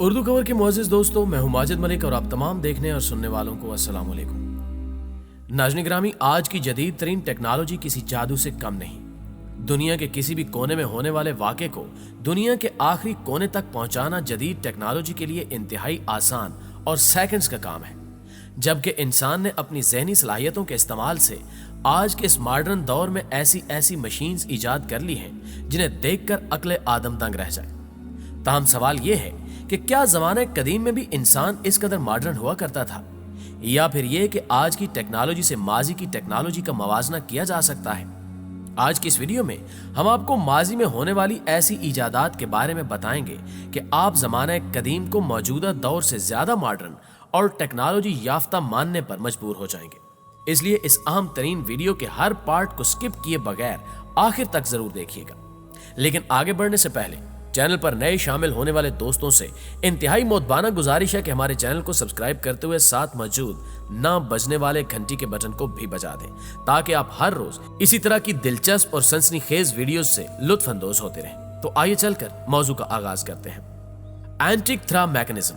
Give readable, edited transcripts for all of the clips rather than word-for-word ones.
उर्दू खबर के मुअज़्ज़िज़ दोस्तों, मैं हूं माजिद मलिक और आप तमाम देखने और सुनने वालों को अस्सलाम वालेकुम। नाज़रीन गिरामी, आज की जदीद तरीन टेक्नोलॉजी किसी जादू से कम नहीं। दुनिया के किसी भी कोने में होने वाले वाक़े को दुनिया के आखिरी कोने तक पहुंचाना जदीद टेक्नोलॉजी के लिए इंतहाई आसान और सेकंड्स का काम है। जबकि इंसान ने अपनी ज़हनी सलाहियतों के इस्तेमाल से आज के इस मॉडर्न दौर में ऐसी मशीन्स ईजाद कर ली हैं जिन्हें देखकर अक्ल आदम दंग रह जाए। ताहम सवाल यह है कि क्या ज़माने कदीम में भी इंसान इस कदर मॉडर्न हुआ करता था, या फिर यह कि आज की टेक्नोलॉजी से माजी की टेक्नोलॉजी का मवाजना किया जा सकता है। आज की इस वीडियो में हम आपको माजी में होने वाली ऐसी इजादात के बारे में बताएंगे कि आप ज़माने कदीम को मौजूदा दौर से ज्यादा मॉडर्न और टेक्नोलॉजी याफ्ता मानने पर मजबूर हो जाएंगे। इसलिए इस अहम तरीन वीडियो के हर पार्ट को स्किप किए बगैर आखिर तक जरूर देखिएगा। लेकिन आगे बढ़ने से पहले चैनल पर नए शामिल होने वाले दोस्तों से इंतहाई मोदबाना गुजारिश है कि हमारे चैनल को सब्सक्राइब करते हुए साथ मौजूद ना बजने वाले घंटी के बटन को भी बजा दें, ताकि आप हर रोज इसी तरह की दिलचस्प और सनसनीखेज वीडियोस से लुत्फ अंदोज होते रहें। तो आइए चलकर मौजू का आगाज करते हैं। एंटिक-थ्रा मैकेनिज्म।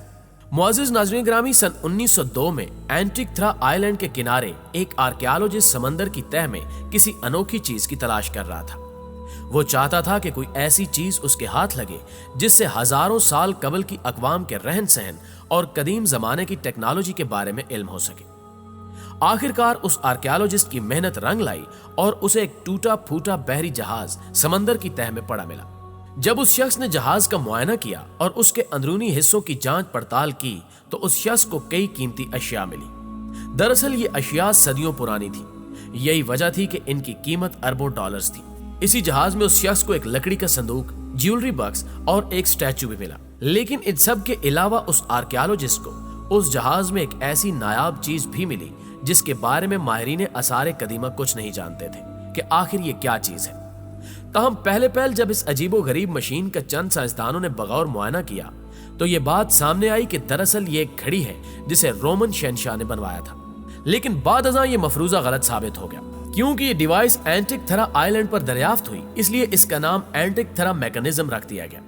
मुअज़्ज़िज़ नाज़रीन गिरामी, सन 1902 में एंटिक-थ्रा आइलैंड के किनारे एक आर्कियोलॉजिस्ट समंदर की तह में किसी अनोखी चीज की तलाश कर रहा था। वो चाहता था कि कोई ऐसी चीज उसके हाथ लगे जिससे हजारों साल कबल की अक़वाम के रहन सहन और कदीम जमाने की टेक्नोलॉजी के बारे में इल्म हो सके। आखिरकार उस आर्कियोलॉजिस्ट की मेहनत रंग लाई और उसे एक टूटा फूटा बहरी जहाज समंदर की तह में पड़ा मिला। जब उस शख्स ने जहाज का मुआयना किया और उसके अंदरूनी हिस्सों की जांच पड़ताल की तो उस शख्स को कई कीमती अशिया मिली। दरअसल ये अशिया सदियों पुरानी थी। यही वजह थी कि इनकी कीमत अरबों डॉलर्स थी। इसी जहाज में उस शख्स को एक लकड़ी का संदूक, ज्वेलरी बॉक्स और एक स्टैचू भी मिला। लेकिन इन सब के अलावा उस आर्कियोलॉजिस्ट को उस जहाज में एक ऐसी नायाब चीज भी मिली जिसके बारे में माहिरीन आसारे कदीमा कुछ नहीं जानते थे कि आखिर ये क्या चीज है। ताहम पहले जब इस अजीबो गरीब मशीन का चंद साइंसदानों ने बगौर मुआयना किया तो ये बात सामने आई कि दरअसल ये एक घड़ी है जिसे रोमन शहंशाह ने बनवाया था। लेकिन बाद अज़ां ये मफरूजा गलत साबित हो गया। क्योंकि ये डिवाइस एंटिक-थ्रा आइलैंड पर दरियाफ्त हुई, इसलिए इसका नाम एंटिक-थ्रा मैकेनिज्म रख दिया गया।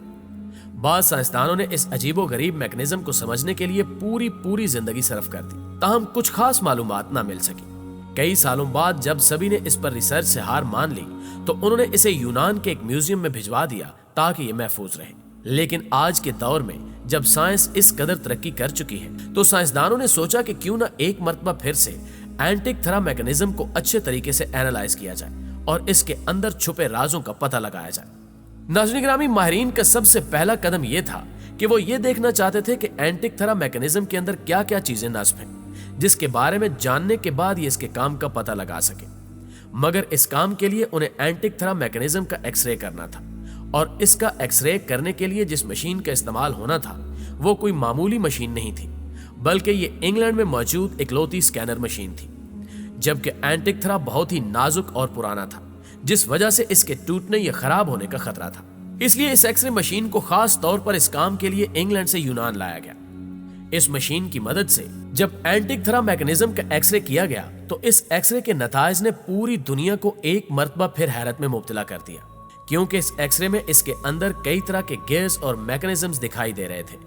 बाद साइंसदानों ने इस अजीबो गरीब मैकेनिज्म को समझने के लिए पूरी जिंदगी सर्फ कर दी, ताहम कुछ खास मालूमात ना मिल सकी। कई सालों बाद जब सभी ने इस पर रिसर्च से हार मान ली तो उन्होंने इसे यूनान के एक म्यूजियम में भिजवा दिया ताकि ये महफूज रहे। लेकिन आज के दौर में जब साइंस इस कदर तरक्की कर चुकी है तो साइंसदानों ने सोचा कि क्यों ना एक मर्तबा फिर से एंटिक-थ्रा मैकेनिज्म को अच्छे तरीके से एनालाइज किया जाए और इसके अंदर छुपे राजों का पता लगाया जाए। नाज़रीन गिरामी, माहिरीन का सबसे पहला कदम यह था कि वो ये देखना चाहते थे कि एंटिक-थ्रा मैकेनिज्म के अंदर क्या क्या चीजें नस्ब हैं जिसके बारे में जानने के बाद ये इसके काम का पता लगा सके। मगर इस काम के लिए उन्हें एंटिक-थ्रा मैकेनिज्म का एक्सरे करना था और इसका एक्सरे करने के लिए जिस मशीन का इस्तेमाल होना था वो कोई मामूली मशीन नहीं थी, बल्कि ये इंग्लैंड में मौजूद इकलौती स्कैनर मशीन थी। जबकि एंटिक-थ्रा बहुत ही नाजुक और पुराना था, जिस वजह से इसके टूटने या खराब होने का खतरा था। इसलिए इस एक्सरे मशीन को खास तौर पर इस काम के लिए इंग्लैंड से यूनान लाया गया। इस मशीन की मदद से जब एंटिक-थ्रा मैकेनिज्म का एक्सरे किया गया तो इस एक्सरे के नताइज ने पूरी दुनिया को एक मर्तबा फिर हैरत में मुब्तला कर दिया, क्योंकि इस एक्सरे में इसके अंदर कई तरह के गेयर्स और मैकेनिज्म्स दिखाई दे रहे थे।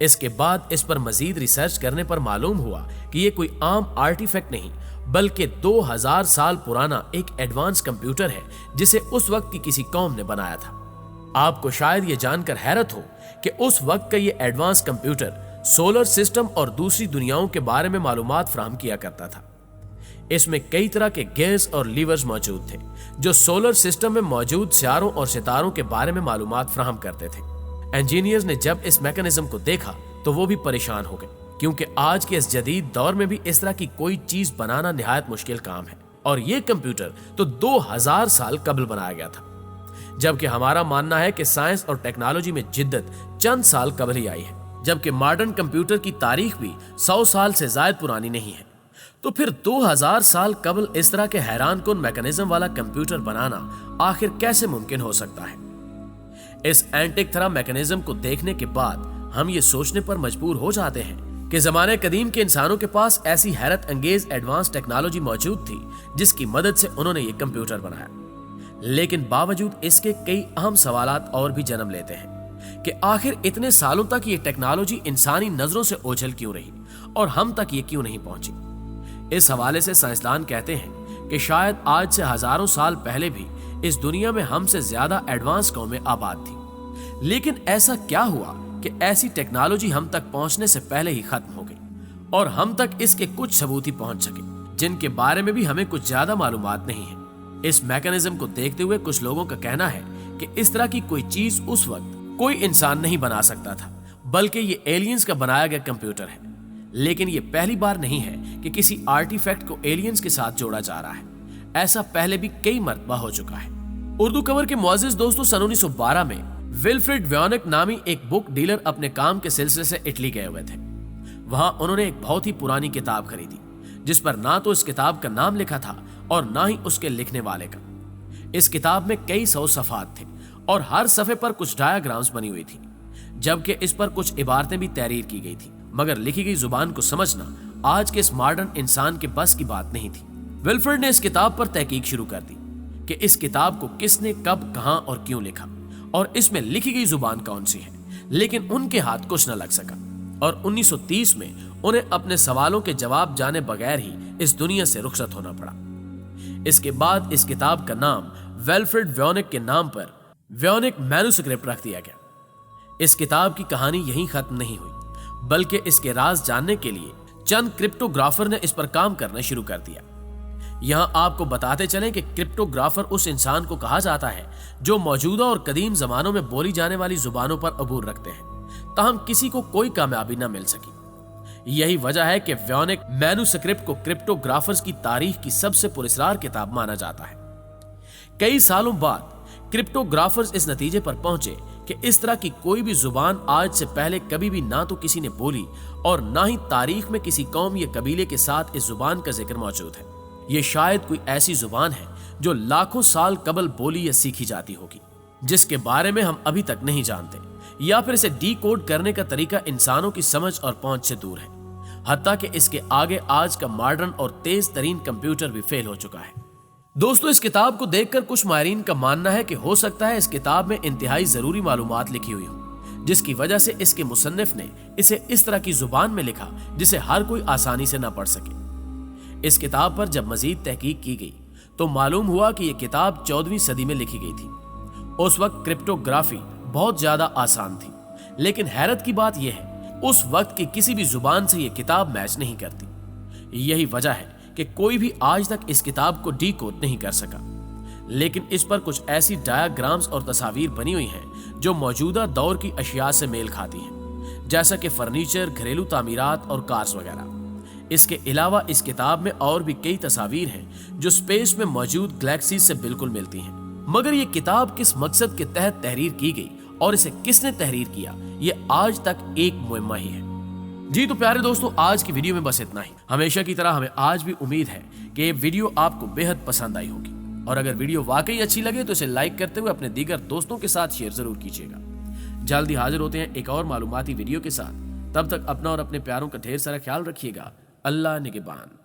इसके बाद इस पर मजीद रिसर्च करने पर मालूम हुआ कि ये कोई आम आर्टिफैक्ट नहीं बल्कि 2000 साल पुराना एक एडवांस कंप्यूटर है जिसे उस वक्त की किसी कौम ने बनाया था। आपको शायद ये जानकर हैरत हो कि उस वक्त का ये एडवांस कंप्यूटर सोलर सिस्टम और दूसरी दुनियाओं के बारे में मालूमात फराहम किया करता था। इसमें कई तरह के गैस और लीवर्स मौजूद थे जो सोलर सिस्टम में मौजूद सितारों और सितारों के बारे में मालूमात फराहम करते थे। इंजीनियर्स ने जब इस मैकेनिज्म को देखा तो वो भी परेशान हो गए, क्योंकि आज के इस जदीद दौर में भी इस तरह की कोई चीज बनाना निहायत मुश्किल काम है और ये कंप्यूटर तो 2000 साल कबल बनाया गया था। जबकि हमारा मानना है कि साइंस और टेक्नोलॉजी में जिद्दत चंद साल कबल ही आई है, जबकि मॉडर्न कंप्यूटर की तारीख भी 100 साल से ज्यादा पुरानी नहीं है। तो फिर 2000 साल कबल इस तरह के हैरान कुन मैकेनिज्म वाला कंप्यूटर बनाना आखिर कैसे मुमकिन हो सकता है? इस एंटिक-थ्रा मैकेनिज्म को देखने के बाद हम ये सोचने पर मजबूर हो जाते हैं कि ज़माने कदीम के इंसानों के पास ऐसी हैरत अंगेज एडवांस टेक्नोलॉजी मौजूद थी जिसकी मदद से उन्होंने ये कंप्यूटर बनाया। लेकिन बावजूद इसके कई अहम सवालात और भी जन्म लेते हैं कि आखिर इतने सालों तक ये टेक्नोलॉजी इंसानी नजरों से ओझल क्यों रही और हम तक ये क्यों नहीं पहुंची। इस हवाले से साइंसदान कहते हैं कि शायद आज से हजारों साल पहले भी इस दुनिया में हमसे ज्यादा एडवांस कौमें आबाद थी, लेकिन ऐसा क्या हुआ कि ऐसी टेक्नोलॉजी हम तक पहुंचने से पहले ही खत्म हो गई और हम तक इसके कुछ सबूत ही पहुंच सके, जिनके बारे में भी हमें कुछ ज्यादा मालूमात नहीं है। इस मैकेनिज्म को देखते हुए कुछ लोगों का कहना है कि इस तरह की कोई चीज उस वक्त कोई इंसान नहीं बना सकता था, बल्कि ये एलियंस का बनाया गया कंप्यूटर है। लेकिन ये पहली बार नहीं है कि किसी आर्टिफैक्ट को एलियंस के साथ जोड़ा जा रहा है, ऐसा पहले भी कई मर्तबा हो चुका है। उर्दू कवर के मुअज़्ज़िज़ दोस्तों, सन 1912 में विल्फ्रेड वॉयनिक नामी एक बुक डीलर अपने काम के सिलसिले से इटली गए हुए थे। वहां उन्होंने एक बहुत ही पुरानी किताब खरीदी, जिस पर ना तो इस किताब का नाम लिखा था और ना ही उसके लिखने वाले का। इस किताब में कई 100 सफ़हात थे और हर सफ़े पर कुछ डायग्राम्स बनी हुई थी, जबकि इस पर कुछ इबारतें भी तहरीर की गई थी, मगर लिखी गई जुबान को समझना आज के इस मॉडर्न इंसान के बस की बात नहीं थी। विल्फ्रेड ने इस किताब पर तहकीक शुरू कर दी कि इस किताब को किसने, कब, कहां और क्यों लिखा और इसमें लिखी गई जुबान कौन सी है, लेकिन उनके हाथ कुछ न लग सका और 1930 में उन्हें अपने सवालों के जवाब जाने बगैर ही इस दुनिया से रुखसत होना पड़ा। इसके बाद इस किताब का नाम विल्फ्रेड वॉयनिक के नाम पर वॉयनिक मैन्युस्क्रिप्ट रख दिया गया। इस किताब की कहानी यहीं खत्म नहीं हुई, बल्कि इसके राज जानने के लिए चंद क्रिप्टोग्राफर ने इस पर काम करना शुरू कर दिया। यहां आपको बताते चलें कि क्रिप्टोग्राफर उस इंसान को कहा जाता है जो मौजूदा और कदीम जमानों में बोली जाने वाली जुबानों पर अबूर रखते हैं, ताहम किसी को कोई कामयाबी न मिल सकी। यही वजह है कि वॉयनिक मैन्युस्क्रिप्ट को क्रिप्टोग्राफर्स की तारीख की सबसे पुरस्कार किताब माना जाता है। कई सालों बाद क्रिप्टोग्राफर्स इस नतीजे पर पहुंचे कि इस तरह की कोई भी जुबान आज से पहले कभी भी ना तो किसी ने बोली और ना ही तारीख में किसी कौम या कबीले के साथ इस जुबान का जिक्र मौजूद है। ये शायद कोई ऐसी जुबान है जो लाखों साल कबल बोली या सीखी जाती होगी, जिसके बारे में हम अभी तक नहीं जानते, या फिर इसे डीकोड करने का तरीका इंसानों की समझ और पहुंच से दूर है। हत्ता कि इसके आगे आज का मॉडर्न और तेज तरीन कंप्यूटर भी फेल हो चुका है। दोस्तों, इस किताब को देखकर कुछ माहिरीन का मानना है कि हो सकता है इस किताब में इंतहाई जरूरी मालूमात लिखी हुई हो, जिसकी वजह से इसके मुसन्निफ ने इसे इस तरह की जुबान में लिखा जिसे हर कोई आसानी से न पढ़ सके। इस किताब पर जब मजीद तहकीक की गई तो मालूम हुआ कि यह किताब 14वीं सदी में लिखी गई थी। उस वक्त क्रिप्टोग्राफी बहुत ज्यादा आसान थी, लेकिन हैरत की बात यह है उस वक्त की किसी भी जुबान से यह किताब मैच नहीं करती। यही वजह है कि कोई भी आज तक इस किताब को डीकोड नहीं कर सका। लेकिन इस पर कुछ ऐसी डायग्राम्स और तस्वीर बनी हुई हैं जो मौजूदा दौर की अशिया से मेल खाती हैं, जैसा कि फर्नीचर, घरेलू तामीरात और कार्स वगैरह। इसके अलावा इस किताब में और भी कई तस्वीर हैं जो स्पेस में मौजूद गैलेक्सीज से बिल्कुल मिलती हैं। मगर ये किताब किस मकसद के तहत तहरीर की गई और इसे किसने तहरीर किया, ये आज तक एक मुअम्मा ही है। जी तो प्यारे दोस्तों, आज की वीडियो में बस इतना ही। हमेशा की तरह हमें आज भी उम्मीद है कि ये वीडियो आपको बेहद पसंद आई होगी, और अगर वीडियो वाकई अच्छी लगे तो इसे लाइक करते हुए अपने दीगर दोस्तों के साथ शेयर जरूर कीजिएगा। जल्दी हाजिर होते हैं एक और मालूमाती वीडियो के साथ। तब तक अपना और अपने प्यारों का ढेर सारा ख्याल रखिएगा। अल्लाह निगहबान।